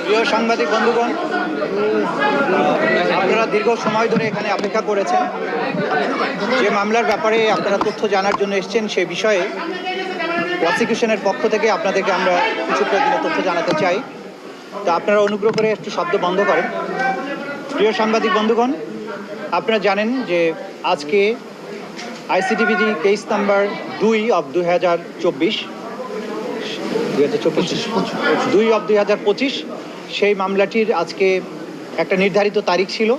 প্রিয় সাংবাদিক বন্ধুগণ, আপনারা দীর্ঘ সময় ধরে এখানে অপেক্ষা করেছেন। যে মামলার ব্যাপারে আপনারা তথ্য জানার জন্য এসেছেন সে বিষয়ে প্রসিকিউশনের পক্ষ থেকে আপনাদেরকে আমরা কিছু প্রয়োজনীয় তথ্য জানাতে চাই। তো আপনারা অনুগ্রহ করে একটু শব্দ বন্ধ করেন। প্রিয় সাংবাদিক বন্ধুগণ, আপনারা জানেন যে আজকে আইসিটিভিজি কেস নাম্বার 2/2024 সেই মামলাটির আজকে একটা নির্ধারিত তারিখ ছিল।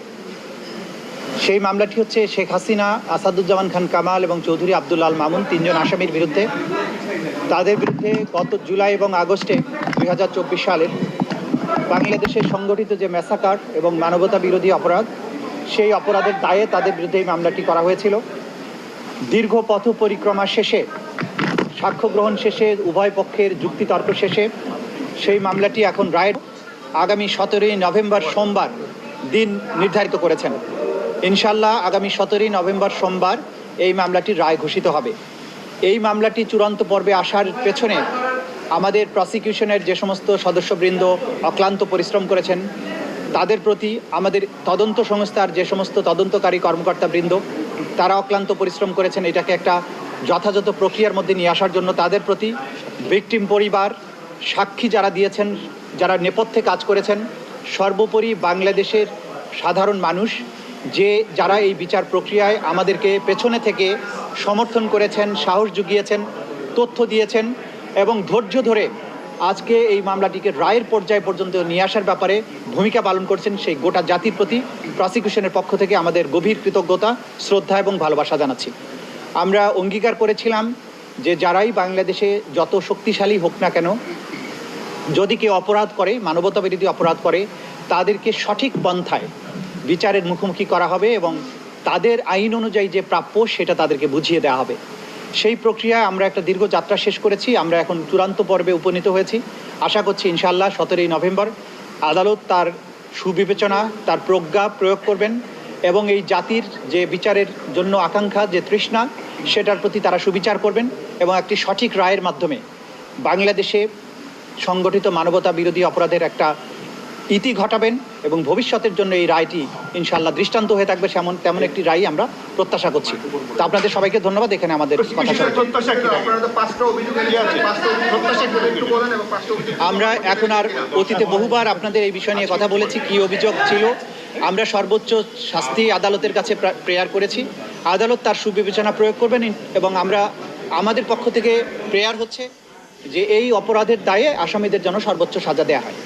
সেই মামলাটি হচ্ছে শেখ হাসিনা, আসাদুজ্জামান খান কামাল এবং চৌধুরী আব্দুল আল মামুন, তিনজন আসামির বিরুদ্ধে। তাদের বিরুদ্ধে গত জুলাই এবং আগস্টে 2024 সালের বাংলাদেশের সংগঠিত যে ম্যাসাকার এবং মানবতা বিরোধী অপরাধ, সেই অপরাধের দায়ে তাদের বিরুদ্ধে এই মামলাটি করা হয়েছিল। দীর্ঘ পথ পরিক্রমা শেষে, সাক্ষ্য গ্রহণ শেষে, উভয় পক্ষের যুক্তিতর্ক শেষে সেই মামলাটি এখন রায়ের আগামী 17ই নভেম্বর সোমবার দিন নির্ধারিত করেছেন। ইনশাল্লাহ আগামী 17ই নভেম্বর সোমবার এই মামলাটির রায় ঘোষিত হবে। এই মামলাটি চূড়ান্ত পর্বে আসার পেছনে আমাদের প্রসিকিউশনের যে সমস্ত সদস্যবৃন্দ অক্লান্ত পরিশ্রম করেছেন, তাদের প্রতি আমাদের তদন্ত সংস্থার যে সমস্ত তদন্তকারী কর্মকর্তাবৃন্দ তারা অক্লান্ত পরিশ্রম করেছেন এটাকে একটা যথাযথ প্রক্রিয়ার মধ্যে নিয়ে আসার জন্য, তাদের প্রতি ভিকটিম পরিবার, সাক্ষী যারা দিয়েছেন, যারা নেপথ্যে কাজ করেছেন, সর্বোপরি বাংলাদেশের সাধারণ মানুষ যারা এই বিচার প্রক্রিয়ায় আমাদেরকে পেছনে থেকে সমর্থন করেছেন, সাহস জুগিয়েছেন, তথ্য দিয়েছেন এবং ধৈর্য ধরে আজকে এই মামলাটিকে রায়ের পর্যায় পর্যন্ত নিয়ে আসার ব্যাপারে ভূমিকা পালন করছেন, সেই গোটা জাতির প্রতি প্রসিকিউশনের পক্ষ থেকে আমাদের গভীর কৃতজ্ঞতা, শ্রদ্ধা এবং ভালোবাসা জানাচ্ছি। আমরা অঙ্গীকার করেছিলাম যে যারাই বাংলাদেশে যত শক্তিশালী হোক না কেন, যদি কেউ অপরাধ করে, মানবতা বিরোধী অপরাধ করে, তাদেরকে সঠিক পন্থায় বিচারের মুখোমুখি করা হবে এবং তাদের আইন অনুযায়ী যে প্রাপ্য সেটা তাদেরকে বুঝিয়ে দেওয়া হবে। সেই প্রক্রিয়ায় আমরা একটা দীর্ঘ যাত্রা শেষ করেছি। আমরা এখন চূড়ান্ত পর্বে উপনীত হয়েছি। আশা করছি ইনশাআল্লাহ 17ই নভেম্বর আদালত তার সুবিবেচনা, তার প্রজ্ঞা প্রয়োগ করবেন এবং এই জাতির যে বিচারের জন্য আকাঙ্ক্ষা, যে তৃষ্ণা, সেটার প্রতি তারা সুবিচার করবেন এবং একটি সঠিক রায়ের মাধ্যমে বাংলাদেশে সংগঠিত মানবতা বিরোধী অপরাধের একটা ইতি ঘটাবেন এবং ভবিষ্যতের জন্য এই রায়টি ইনশাআল্লাহ দৃষ্টান্ত হয়ে থাকবে তেমন একটি রায় আমরা প্রত্যাশা করছি। তো আপনাদের সবাইকে ধন্যবাদ এখানে আমাদের কথা শুনতে। আমরা এখন আর অতীতে বহুবার আপনাদের এই বিষয় নিয়ে কথা বলেছি, কি অভিযোগ ছিল। আমরা সর্বোচ্চ শাস্তি আদালতের কাছে প্রেয়ার করেছি। আদালত তার সুবিবেচনা প্রয়োগ করবেন এবং আমাদের পক্ষ থেকে প্রেয়ার হচ্ছে যে এই অপরাধের দায়ে আসামিদের যেন সর্বোচ্চ সাজা দেওয়া হয়।